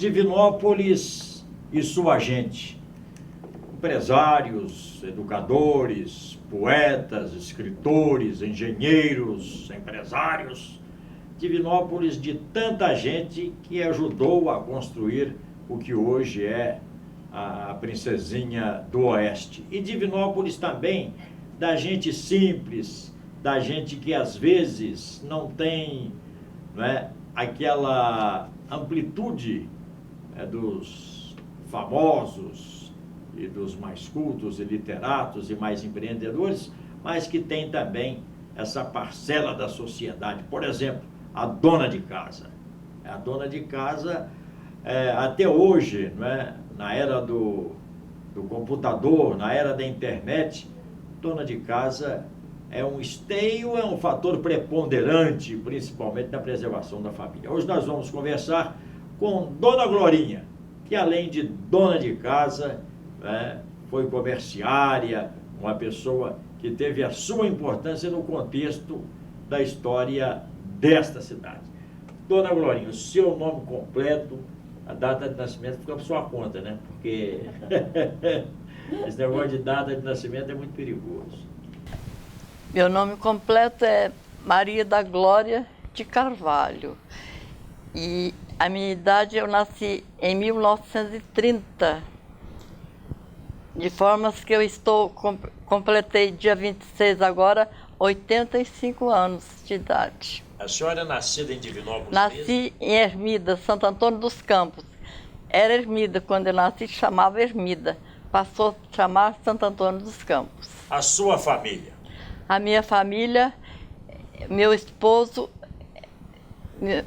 Divinópolis e sua gente. Empresários, educadores, poetas, escritores, engenheiros, empresários. Divinópolis de tanta gente que ajudou a construir o que hoje é a Princesinha do Oeste. E Divinópolis também da gente simples, da gente que às vezes não tem, não é, aquela amplitude dos famosos e dos mais cultos e literatos e mais empreendedores, mas que tem também essa parcela da sociedade. Por exemplo, a dona de casa. A dona de casa, até hoje, não é, na era do computador, na era da internet, dona de casa é um esteio, é um fator preponderante, principalmente na preservação da família. Hoje nós vamos conversar com Dona Glorinha, que além de dona de casa, né, foi comerciária, uma pessoa que teve a sua importância no contexto da história desta cidade. Dona Glorinha, o seu nome completo, a data de nascimento fica por sua conta, né? Porque esse negócio de data de nascimento é muito perigoso. Meu nome completo é Maria da Glória de Carvalho. E a minha idade, eu nasci em 1930. De formas que eu completei dia 26 agora, 85 anos de idade. A senhora é nascida em Divinópolis? Nasci em Ermida, Santo Antônio dos Campos. Era Ermida, quando eu nasci chamava Ermida. Passou a chamar Santo Antônio dos Campos. A sua família? A minha família, meu esposo,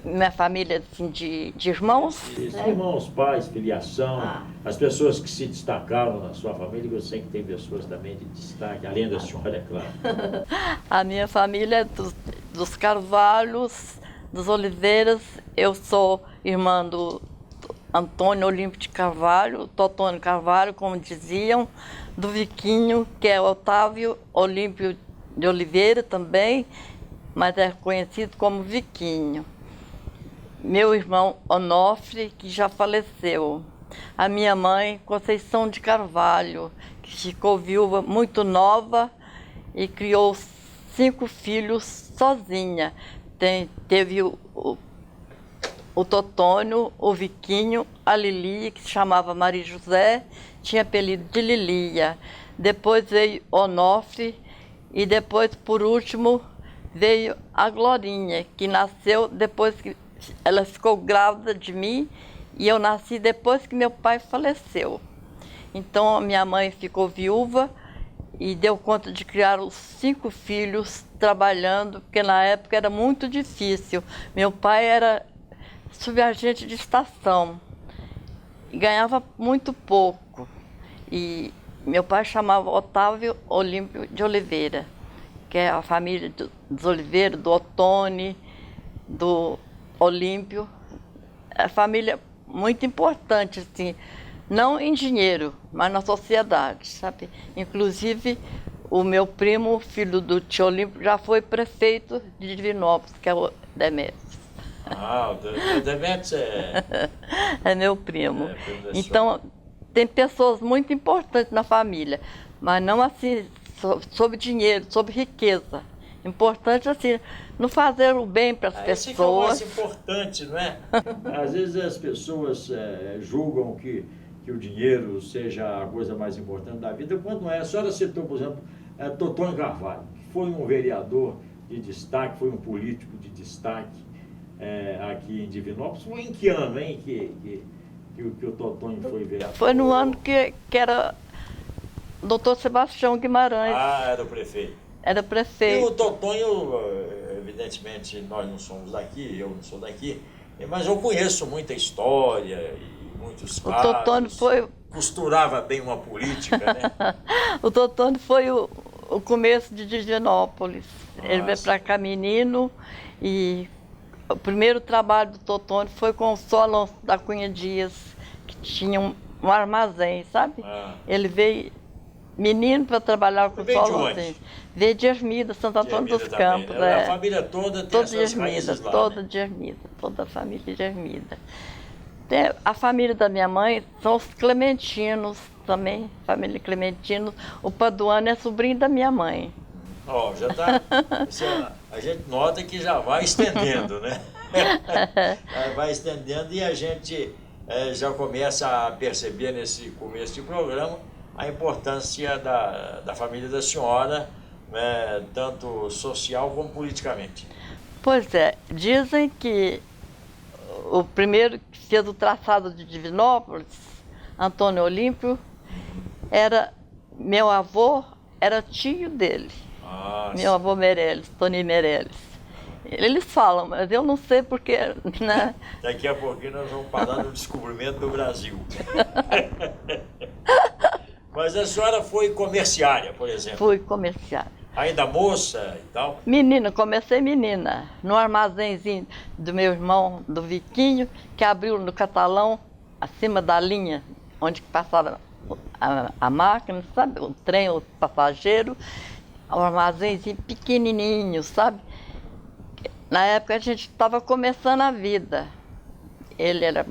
minha família assim, de irmãos. Irmãos, pais, filiação, as pessoas que se destacaram na sua família, eu sei que tem pessoas também de destaque, além da senhora, é claro. A minha família é dos Carvalhos, dos Oliveiras. Eu sou irmã do Antônio Olímpio de Carvalho, Totônio Carvalho, como diziam, do Viquinho, que é Otávio Olímpio de Oliveira também, mas é conhecido como Viquinho. Meu irmão Onofre, que já faleceu. A minha mãe, Conceição de Carvalho, que ficou viúva muito nova e criou 5 filhos sozinha. Teve o Totônio, o Viquinho, a Lilia, que se chamava Maria José, tinha apelido de Lilia. Depois veio Onofre e depois, por último, veio a Glorinha, que nasceu depois que ela ficou grávida de mim e eu nasci depois que meu pai faleceu. Então, a minha mãe ficou viúva e deu conta de criar os 5 filhos trabalhando, porque na época era muito difícil. Meu pai era subagente de estação e ganhava muito pouco. E meu pai chamava Otávio Olímpio de Oliveira, que é a família dos Oliveira, do Otone, do Olímpio. É família muito importante, assim, não em dinheiro, mas na sociedade, sabe? Inclusive, o meu primo, filho do tio Olímpio, já foi prefeito de Divinópolis, que é o Demetrios. Ah, o Demetrios é meu primo. Então, tem pessoas muito importantes na família, mas não assim sobre dinheiro, sobre riqueza. Importante assim, não fazer o bem para as pessoas. Esse que é o mais importante, não é? Às vezes as pessoas julgam que o dinheiro seja a coisa mais importante da vida, quando não é. A senhora citou, por exemplo, Totônio Carvalho, que foi um vereador de destaque, foi um político de destaque aqui em Divinópolis. Foi em que ano, hein, que o Totônio foi vereador? Foi no ano que era Dr. Sebastião Guimarães. Ah, era o prefeito. Era prefeito. E o Totônio, evidentemente, nós não somos daqui, eu não sou daqui, mas eu conheço muita história e muitos casos. O Totônio foi... Costurava bem uma política, né? O Totônio foi o começo de Divinópolis. Ele veio para cá menino e o primeiro trabalho do Totônio foi com o São Alonso da Cunha Dias, que tinha um armazém, sabe? Ele veio menino para trabalhar com o São Alonso. Veio de Ermida, Santo Antônio dos Campos. A família toda tem essas raízes lá, toda de Ermida, toda a família de Ermida. A família da minha mãe são os Clementinos também, família Clementinos. O Paduano é sobrinho da minha mãe. Ó, já tá. A gente nota que já vai estendendo, né? Vai estendendo e a gente já começa a perceber nesse começo de programa a importância da família da senhora, né, tanto social como politicamente. Pois é, dizem que o primeiro que fez o traçado de Divinópolis, Antônio Olímpio, meu avô era tio dele. Meu avô Meirelles, Tony Meirelles. Eles falam, mas eu não sei porque, né? Daqui a pouquinho nós vamos falar do descobrimento do Brasil. Mas a senhora foi comerciária, por exemplo? Fui comerciária. Ainda moça e tal? Menina, comecei menina, no armazenzinho do meu irmão, do Viquinho, que abriu no Catalão, acima da linha, onde passava a máquina, sabe? O trem, o passageiro, um armazenzinho pequenininho, sabe? Na época a gente estava começando a vida. Ele era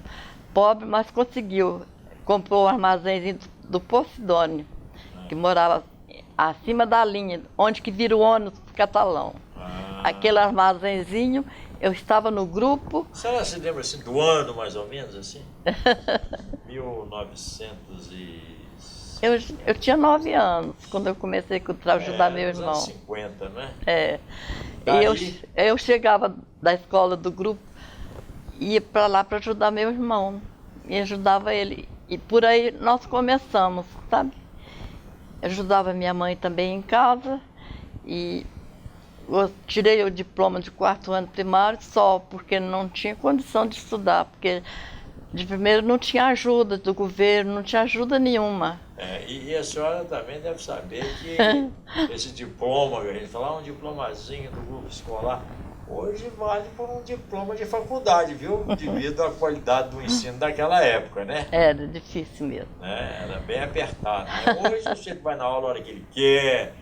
pobre, mas conseguiu. Comprou o armazenzinho do Posidônio, que morava acima da linha, onde que vira o ônibus pro Catalão. Aquele armazenzinho, eu estava no grupo. A senhora se lembra assim, do ano, mais ou menos, assim? 1900 e... Eu tinha 9 anos, quando eu comecei a ajudar meu irmão. Anos 50, né? E eu chegava da escola do grupo, ia para lá para ajudar meu irmão. E ajudava ele. E por aí nós começamos, sabe? Eu ajudava minha mãe também em casa. E eu tirei o diploma de 4º ano primário só porque não tinha condição de estudar. Porque de primeiro não tinha ajuda do governo, não tinha ajuda nenhuma. E a senhora também deve saber que esse diploma, que a gente fala, um diplomazinho do grupo escolar, hoje vale por um diploma de faculdade, viu? Devido à qualidade do ensino daquela época, né? Era difícil mesmo. Era bem apertado, né? Hoje você vai na aula a hora que ele quer,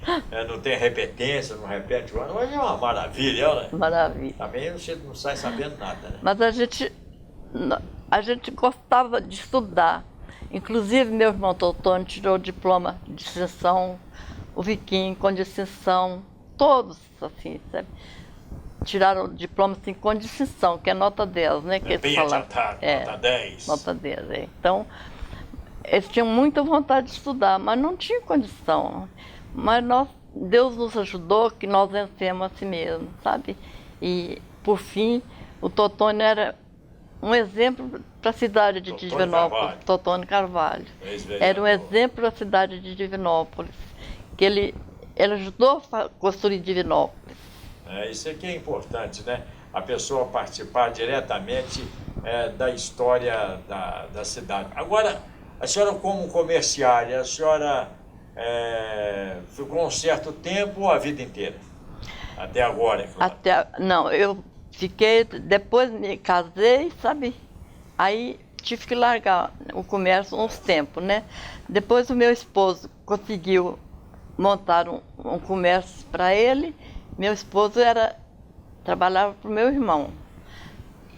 não tem repetência, não repete o ano. Hoje é uma maravilha, né? Maravilha. Também você não sai sabendo nada, né? Mas a gente gostava de estudar. Inclusive, meu irmão Totônio tirou o diploma de distinção, o Viquinho com distinção, todos assim, sabe? Tiraram o diploma assim, com distinção, que é nota 10, né? Que bem adiantado, nota 10. Nota 10, Então, eles tinham muita vontade de estudar, mas não tinha condição. Mas Deus nos ajudou, que nós vencemos assim mesmo, sabe? E, por fim, o Totônio era um exemplo para a cidade de Divinópolis, Totônio Carvalho. Era um exemplo para a cidade de Divinópolis, que ele ajudou a construir Divinópolis. Isso aqui é importante, né? A pessoa participar diretamente da história da cidade. Agora, a senhora como comerciária, a senhora ficou um certo tempo ou a vida inteira? Até agora, é claro. Não, eu fiquei, depois me casei, sabe? Aí tive que largar o comércio uns tempos, né? Depois o meu esposo conseguiu montar um comércio para ele. Meu esposo trabalhava para o meu irmão.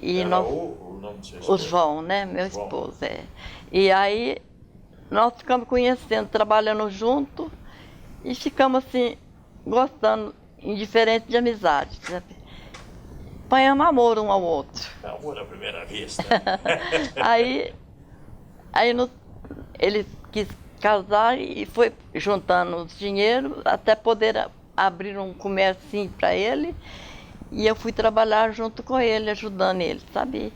E era o nome do seu esposo? O João, né? Meu esposo, E aí nós ficamos conhecendo, trabalhando junto e ficamos assim, gostando, indiferente de amizade, sabe? Apanhamos amor um ao outro. Amor à primeira vista. Aí ele quis casar e foi juntando os dinheiros até poder abrir um comércio para ele. E eu fui trabalhar junto com ele, ajudando ele, sabe?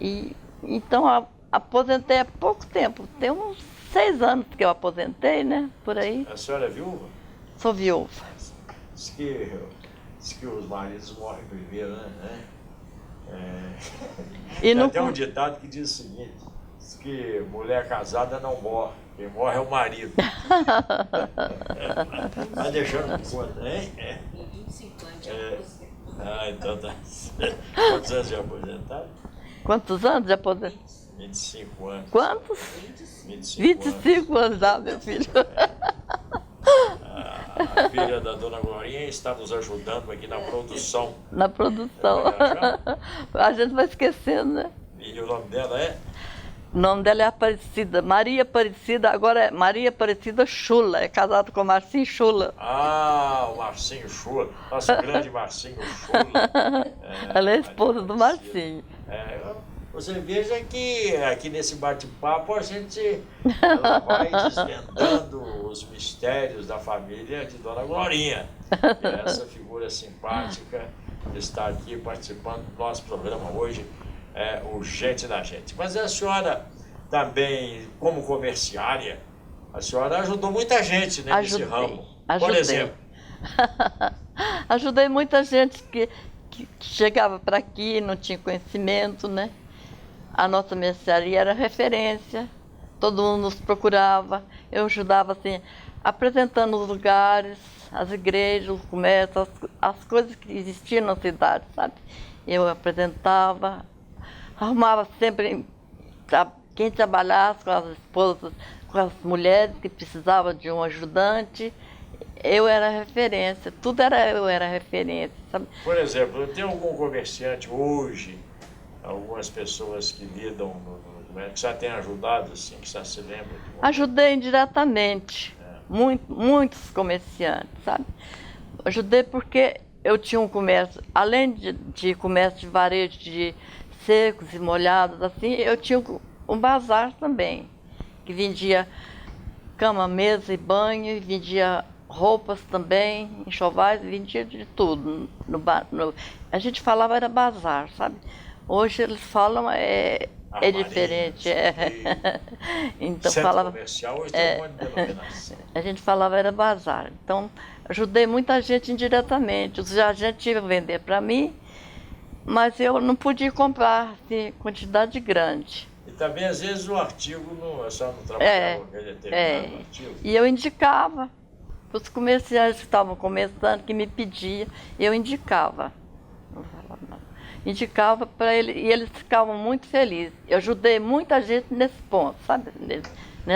E então aposentei há pouco tempo. Tem uns 6 anos que eu aposentei, né? Por aí. A senhora é viúva? Sou viúva. Diz que os maridos morrem primeiro, né? Tem até um ditado que diz o seguinte: diz que mulher casada não morre, quem morre é o marido. Tá deixando por conta, hein? 25 anos de aposentadoria. Então tá. Quantos anos de aposentado? Quantos anos de aposentado? 25 anos. Quantos? 25 anos, meu filho. A filha da dona Glorinha está nos ajudando aqui na produção. Na produção. A gente vai esquecendo, né? E o nome dela é? O nome dela é Aparecida, Maria Aparecida, agora é Maria Aparecida Chula, é casada com Marcinho Chula. Ah, o Marcinho Chula, nosso grande Marcinho Chula. Ela é a esposa do Aparecida. Marcinho. Você veja que aqui nesse bate-papo ela vai desvendando os mistérios da família de Dona Glorinha. E essa figura simpática está aqui participando do nosso programa hoje, o Gente da Gente. Mas a senhora também, como comerciária, a senhora ajudou muita gente, né, nesse ramo. Por exemplo. Ajudei muita gente que chegava para aqui, não tinha conhecimento, né? A nossa mercearia era referência, todo mundo nos procurava. Eu ajudava, assim, apresentando os lugares, as igrejas, os comércios, as coisas que existiam na cidade, sabe? Eu apresentava, arrumava sempre quem trabalhasse com as esposas, com as mulheres que precisavam de um ajudante. Eu era referência, eu era referência, sabe? Por exemplo, tem algum comerciante hoje, algumas pessoas que lidam no comércio, que já tem ajudado, assim, que já se lembra? Ajudei indiretamente, muitos comerciantes, sabe? Ajudei porque eu tinha um comércio, além de comércio de varejo de secos e molhados, assim, eu tinha um bazar também, que vendia cama, mesa e banho, e vendia roupas também, enxovais, vendia de tudo. A gente falava era bazar, sabe? Hoje eles falam é diferente. Então Centro falava comercial, hoje tem um monte de denominação. A gente falava era bazar. Então ajudei muita gente indiretamente. Os agentes iam vender para mim, mas eu não podia comprar assim, quantidade grande. E também às vezes o artigo a senhora não trabalhava com aquele determinado artigo. E eu indicava para os comerciantes que estavam começando, que me pediam, eu indicava. Não falava nada. Indicava para eles, e eles ficavam muito felizes. Eu ajudei muita gente nesse ponto, sabe?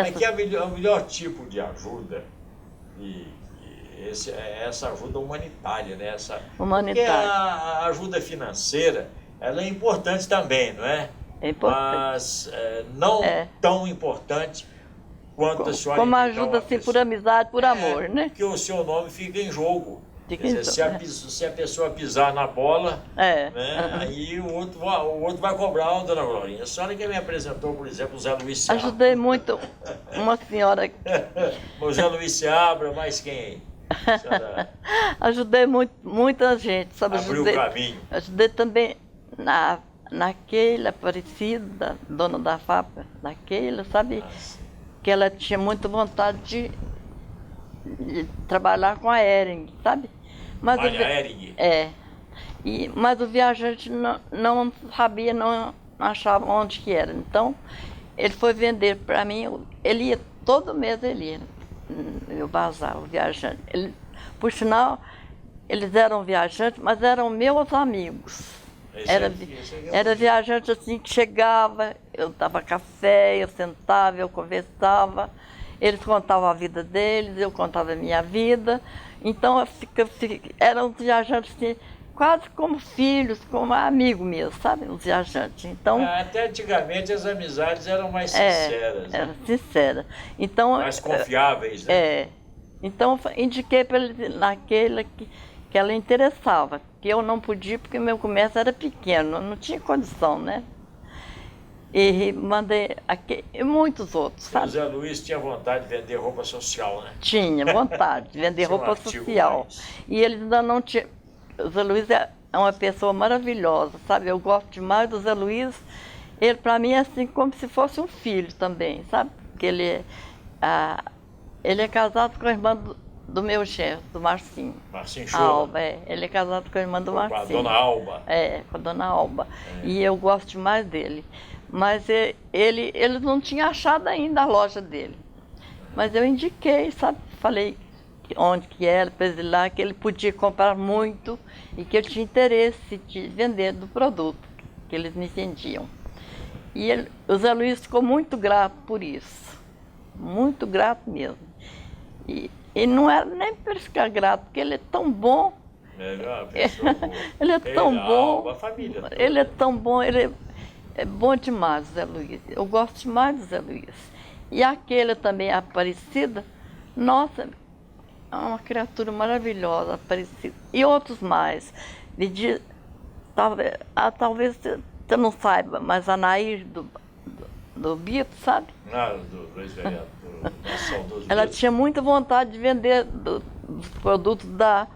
Aqui é o melhor tipo de ajuda, essa ajuda humanitária, né? Porque a ajuda financeira, ela é importante também, não é? É importante. Mas não tão importante quanto a senhora. Como ajuda assim, por amizade, por amor, né? Porque o seu nome fica em jogo. Quer dizer, se a pessoa pisar na bola, né, aí o outro vai cobrar, dona Glorinha. A senhora que me apresentou, por exemplo, o Zé Luiz Seabra. Ajudei muito uma senhora. O Zé Luiz Seabra, mais quem? Ajudei muita gente, sabe? Abriu o caminho. Ajudei também naquela Aparecida, dona da fábrica, naquela, sabe? Que ela tinha muita vontade de trabalhar com a Hering, sabe? Mas Hering? Mas o viajante não sabia, não achava onde que era. Então, ele foi vender para mim, ele ia, todo mês ele ia, eu bazar, o viajante. Por sinal, eles eram viajantes, mas eram meus amigos. Era viajante assim que chegava, eu dava café, eu sentava, eu conversava, eles contavam a vida deles, eu contava a minha vida. Então eram viajantes assim, quase como filhos, como amigos meus, sabe? Os viajantes. Então, até antigamente as amizades eram mais sinceras. Eram sinceras. Então, mais confiáveis, né? Então indiquei para ele naquela que ela interessava, que eu não podia porque meu comércio era pequeno, não tinha condição, né? E mandei aqui, e muitos outros, sabe? O Zé Luiz tinha vontade de vender roupa social, né? Tinha vontade de vender roupa social. E eles ainda não tinham. O Zé Luiz é uma pessoa maravilhosa, sabe? Eu gosto demais do Zé Luiz. Ele, para mim, é assim como se fosse um filho também, sabe? Porque ele é casado com a irmã do meu chefe, do Marcinho. Marcinho Chula. Alba, ele é casado com a irmã do Marcinho. Com a dona Alba. Com a dona Alba. E eu gosto demais dele. Mas ele não tinha achado ainda a loja dele. Mas eu indiquei, sabe? Falei onde que era, para ele lá, que ele podia comprar muito e que ele tinha interesse de vender do produto que eles me vendiam. E o Zé Luiz ficou muito grato por isso. Muito grato mesmo. E não era nem para ele ficar grato, porque ele é tão bom. Ele é tão bom. A família toda. Ele é tão bom, é bom demais o Zé Luiz. Eu gosto demais do Zé Luiz. E aquele também, a Aparecida, nossa, é uma criatura maravilhosa, Aparecida. E outros mais. Talvez você não saiba, mas a Nair do Bito, sabe? Do ex-vereador, do nosso saudoso Ela Bito. tinha muita vontade de vender dos produtos da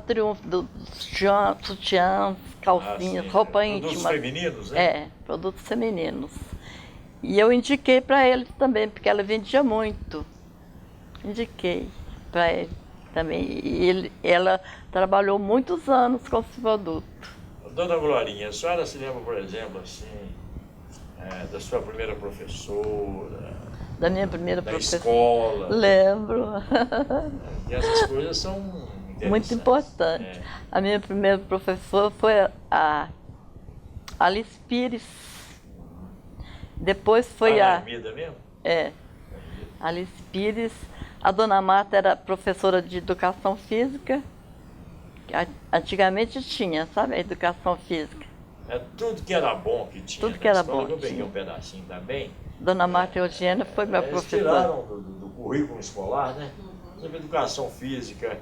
Triunfo, dos sutiãs, calcinhas, sim, roupa produtos íntima. femininos, né? É, produtos femininos. E eu indiquei para ele também, porque ela vendia muito. Indiquei para ele também. E ela trabalhou muitos anos com esse produto. Dona Glorinha, a senhora se lembra, por exemplo, assim, da sua primeira professora, Da minha primeira da professora. escola? Lembro. E essas coisas são Muito interessantes. importante. É. A minha primeira professora foi a Alice Pires. Depois foi na a Ermida mesmo? Alice Pires. A dona Marta era professora de educação física. Antigamente tinha, sabe, a educação física. Tudo que era bom que tinha. Tudo na que era escola, bom eu peguei tinha. um pedacinho também. Dona Marta Eugênia foi minha Eles professora. tiraram do currículo escolar, né? Sobre educação física,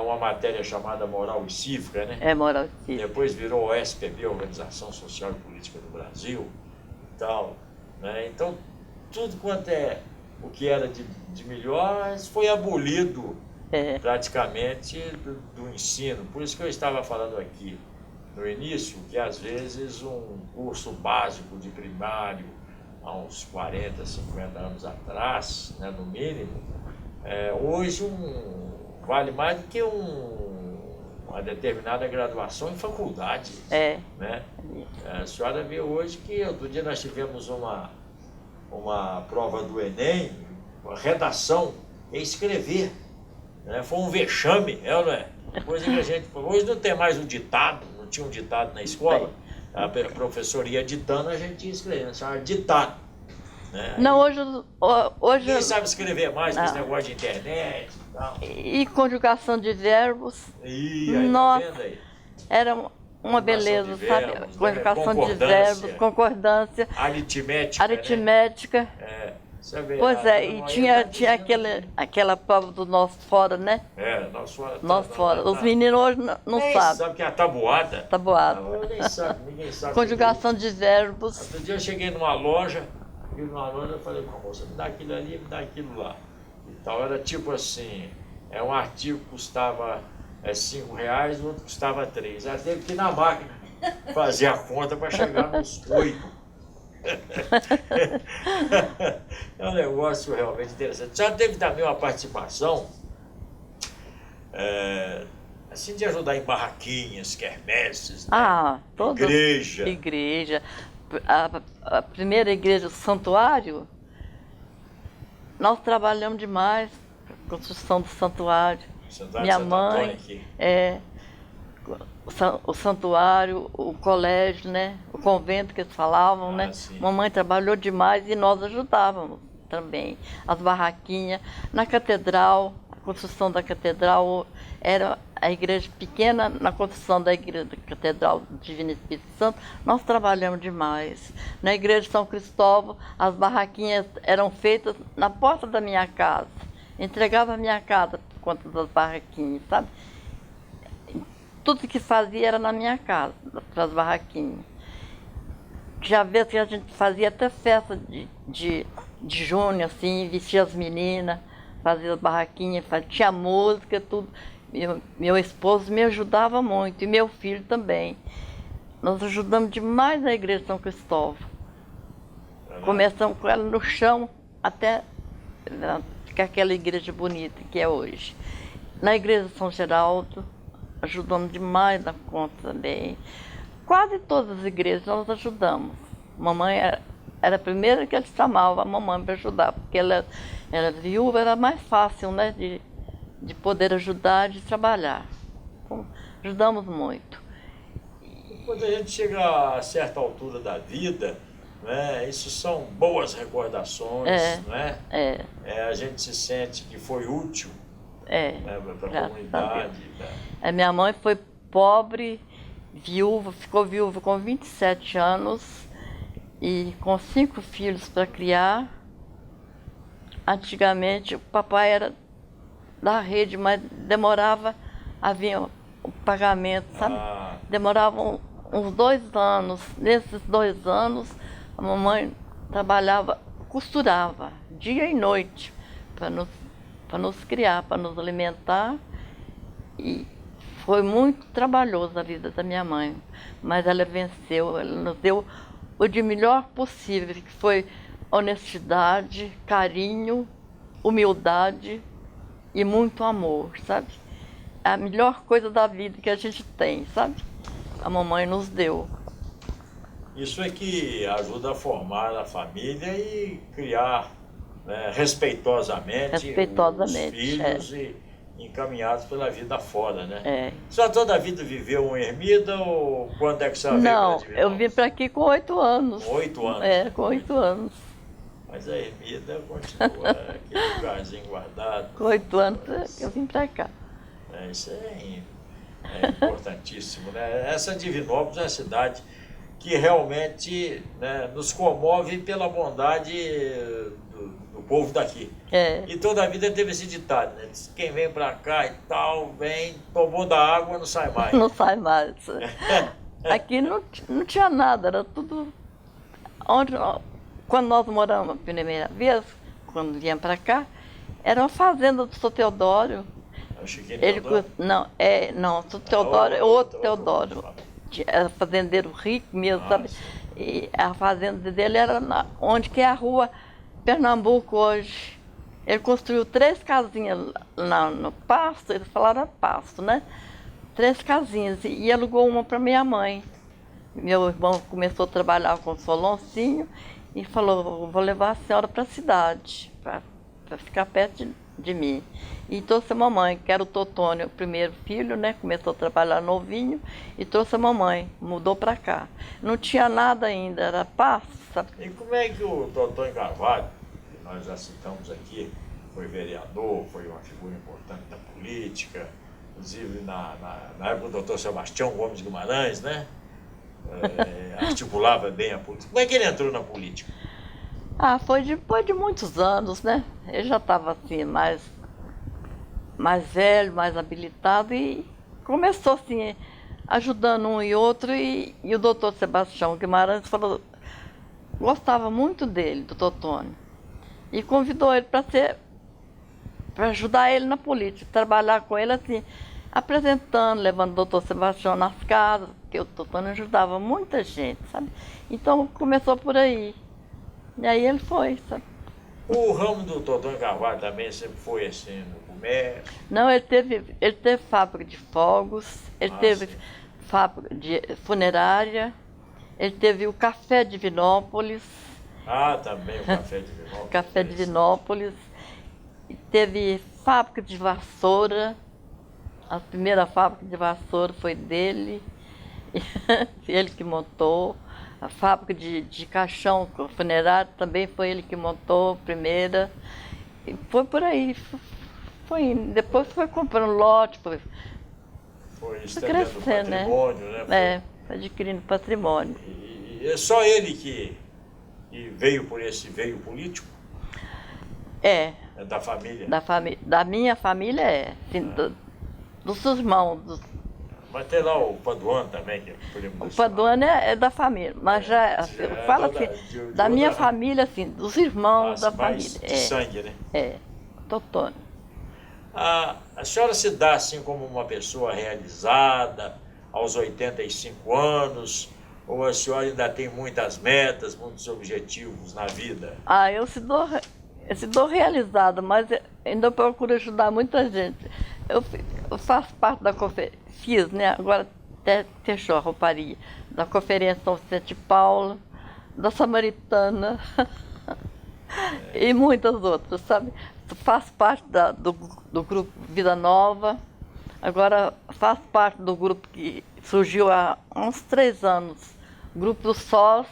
uma matéria chamada Moral e Cívica, né? É, moral física. Depois virou OSPB, Organização Social e Política do Brasil, e tal, né? Então, tudo quanto é o que era de melhor foi abolido praticamente do ensino. Por isso que eu estava falando aqui no início, que às vezes um curso básico de primário, há uns 40, 50 anos atrás, né, no mínimo, hoje vale mais do que uma determinada graduação em faculdade. Né? A senhora vê hoje que outro dia nós tivemos uma prova do Enem, uma redação e escrever. Né? Foi um vexame, não é? Coisa que a gente, hoje não tem mais um ditado, não tinha um ditado na escola. A professora ia ditando, a gente ia escrevendo, chamava ditado. Né? Não, hoje Ninguém sabe escrever mais com esse negócio de internet e tal. E conjugação de verbos. Aí, Nossa, tá vendo aí? era uma beleza, de sabe? verbos, Conjugação de concordância. verbos, concordância, Aritmética. aritmética. Né? Você vê, Pois e tinha aquela prova do nosso fora, né? Nosso fora. Nosso fora. Os meninos hoje não nem sabem. Sabe que é a tabuada. Tabuada. Ninguém sabe. Conjugação de verbos. Outro dia eu cheguei numa loja, eu falei com a moça, me dá aquilo ali, me dá aquilo lá. E tal, era tipo assim, um artigo que custava R$5, o outro custava 3. Ela teve que ir na máquina fazer a conta para chegar nos 8. É um negócio realmente interessante. Já teve também uma participação assim de ajudar em barraquinhas, quermesses, né? Todas. Igreja. A primeira igreja, o santuário, nós trabalhamos demais com a construção do santuário. Minha mãe, o santuário, o colégio, né? O convento que eles falavam, né? Sim. Mamãe trabalhou demais e nós ajudávamos também. As barraquinhas. Na catedral, a construção da catedral era a igreja pequena, na construção da igreja da Catedral do Divino Espírito Santo, nós trabalhamos demais. Na igreja de São Cristóvão, as barraquinhas eram feitas na porta da minha casa. Entregava a minha casa por conta das barraquinhas, sabe? Tudo que fazia era na minha casa, para as barraquinhas. Já vê que a gente fazia até festa de junho, assim, vestia as meninas, fazia as barraquinhas, tinha música, tudo. Meu esposo me ajudava muito, e meu filho também. Nós ajudamos demais a igreja de São Cristóvão. Começamos com ela no chão, até ficar aquela igreja bonita que é hoje. Na igreja de São Geraldo, ajudamos demais na conta também. Quase todas as igrejas nós ajudamos. Mamãe era a primeira que eles chamavam a mamãe para ajudar, porque ela era viúva, era mais fácil, né, de poder ajudar, de trabalhar. Então, ajudamos muito. Quando a gente chega a certa altura da vida, né, isso são boas recordações, não é? A gente se sente que foi útil, né, para a comunidade. A minha mãe foi pobre viúva, ficou viúva com 27 anos e com 5 filhos para criar. Antigamente o papai era da rede, mas demorava a vir o pagamento, sabe? Demorava uns 2 anos. Nesses 2 anos, a mamãe trabalhava, costurava, dia e noite, para nos criar, para nos alimentar. E foi muito trabalhoso a vida da minha mãe, mas ela venceu, ela nos deu o de melhor possível, que foi honestidade, carinho, humildade e muito amor, sabe? É a melhor coisa da vida que a gente tem, sabe? A mamãe nos deu. Isso é que ajuda a formar a família e criar, né, respeitosamente os filhos e encaminhados pela vida fora, né? É. A senhora toda a vida viveu em Ermida ou quando é que a senhora veio Não, para Divinópolis? eu vim para aqui com 8 anos. Com 8 anos? É, com 8 anos. Mas a Ermida continua aquele lugarzinho guardado. Com 8 anos eu vim para cá. Isso é importantíssimo, né? Essa Divinópolis é uma cidade que realmente, né, nos comove pela bondade do povo daqui. É. E toda a vida teve esse ditado, né? Diz, quem vem pra cá e tal, vem, tomou da água, não sai mais. Não sai mais. Aqui não tinha nada, era tudo... Quando nós moramos a primeira vez, quando viemos para cá, era uma fazenda do Sr. Teodoro. O Chiquinho Teodoro? Não, o Sr. Teodoro é outro Teodoro. Era fazendeiro rico mesmo, sabe? E a fazenda dele era onde que é a rua Pernambuco hoje. Ele construiu 3 casinhas lá no pasto, eles falaram pasto, né? 3 casinhas e alugou uma para minha mãe. Meu irmão começou a trabalhar com o Soloncinho e falou, vou levar a senhora para a cidade, para ficar perto de mim. E trouxe a mamãe, que era o Totônio, o primeiro filho, né? Começou a trabalhar novinho e trouxe a mamãe, mudou para cá. Não tinha nada ainda, era pasto, sabe? E como é que o Totônio Carvalho, que nós já citamos aqui, foi vereador, foi uma figura importante da política, inclusive na época do doutor Sebastião Gomes Guimarães, né? Articulava bem a política. Como é que ele entrou na política? Foi depois de muitos anos, né? Ele já estava assim, mais velho, mais habilitado e começou assim, ajudando um e outro. E o doutor Sebastião Guimarães falou, gostava muito dele, do Totônio, e convidou ele para ajudar ele na política, trabalhar com ele assim, apresentando, levando o doutor Sebastião nas casas, porque o Totônio ajudava muita gente, sabe? Então começou por aí. E aí ele foi, sabe? O ramo do Totônio Carvalho também sempre foi assim, no comércio? Não, ele teve fábrica de fogos, ele teve sim. fábrica de funerária, ele teve o Café de Divinópolis. Também o Café de Divinópolis. Café de Divinópolis. Teve fábrica de vassoura, a primeira fábrica de vassoura foi dele, ele que montou. A fábrica de caixão funerário também foi ele que montou a primeira. E foi por aí. Foi indo. Depois foi comprando lote, foi estendendo o patrimônio, né? Foi adquirindo patrimônio. E é só ele que veio por esse veio político? É da família? Da minha família, assim, dos irmãos. Mas tem lá o Paduano também, que é primo. O Paduano é da família, mas fala assim, da minha família, assim, dos irmãos da família. De sangue, né? Totônio. A senhora se dá assim como uma pessoa realizada aos 85 anos, ou a senhora ainda tem muitas metas, muitos objetivos na vida? Eu se dou realizada, mas ainda procuro ajudar muita gente. Eu faço parte da conferência, né? Agora até fechou a rouparia, da Conferência São Vicente de Paulo, da Samaritana e muitas outras, sabe? Faço parte do grupo Vida Nova, agora faço parte do grupo que surgiu há uns 3 anos, o grupo do SOS.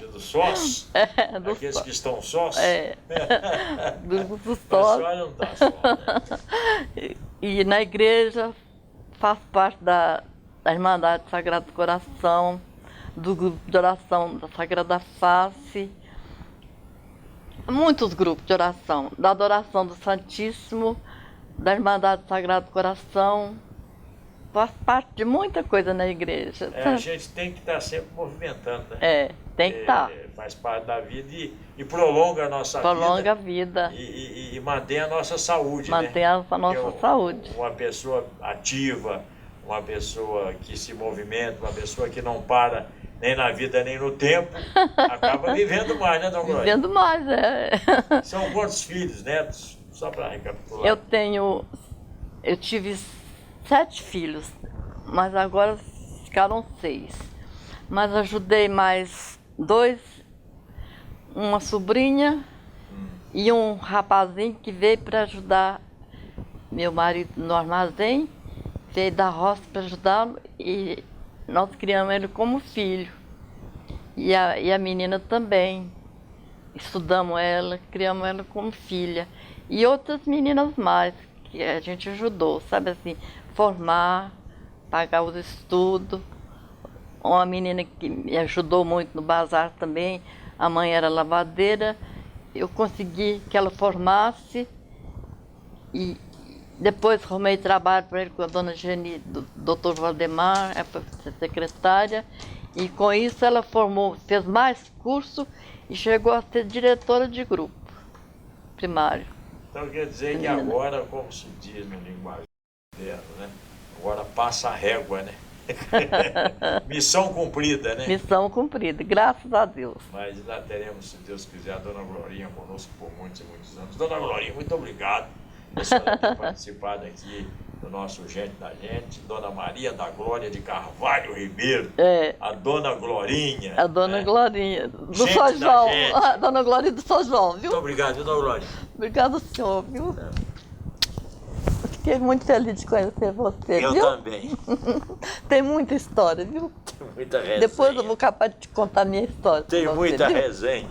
Do SOS? Aqueles que estão sós? Do grupo do SOS. A senhora não está só, né? E na igreja faço parte da Irmandade do Sagrado Coração, do grupo de oração da Sagrada Face, muitos grupos de oração, da Adoração do Santíssimo, da Irmandade do Sagrado Coração. Faz parte de muita coisa na igreja. A gente tem que estar sempre movimentando, né? Tem que estar. Faz parte da vida e prolonga a nossa vida. Prolonga a vida. E mantém a nossa saúde, mantém né? a nossa saúde. Uma pessoa ativa, uma pessoa que se movimenta, uma pessoa que não para nem na vida nem no tempo, acaba vivendo mais, né, Dona Glória? Vivendo mais, São quantos filhos, netos? Só para recapitular. Eu tive 7 filhos, mas agora ficaram 6. Mas ajudei mais 2, uma sobrinha e um rapazinho que veio para ajudar meu marido no armazém, veio da roça para ajudá-lo e nós criamos ele como filho. E a menina também. Estudamos ela, criamos ela como filha. E outras meninas mais que a gente ajudou, sabe assim, formar, pagar os estudos. Uma menina que me ajudou muito no bazar também, a mãe era lavadeira, eu consegui que ela formasse e depois arrumei trabalho para ele com a dona Geni, do Dr. Valdemar, ela foi secretária, e com isso ela formou, fez mais curso e chegou a ser diretora de grupo primário. Então quer dizer que agora, como se diz no linguagem moderno, né? Agora passa a régua, né? Missão cumprida, né? Missão cumprida, graças a Deus. Mas ainda teremos, se Deus quiser, a Dona Glorinha conosco por muitos e muitos anos. Dona Glorinha, muito obrigado por senhora ter participado aqui do nosso Gente da Gente. Dona Maria da Glória de Carvalho Ribeiro, a Dona Glorinha. A Dona Glorinha, do Gente São da João. gente. A Dona Glória do São João, viu? Muito obrigado, Dona Glória. Obrigado, senhor, viu? Fiquei muito feliz de conhecer você, Eu viu? também. Tem muita história, viu? Muita resenha. Depois eu vou capaz de te contar a minha história. Tem pra você, muita viu? resenha.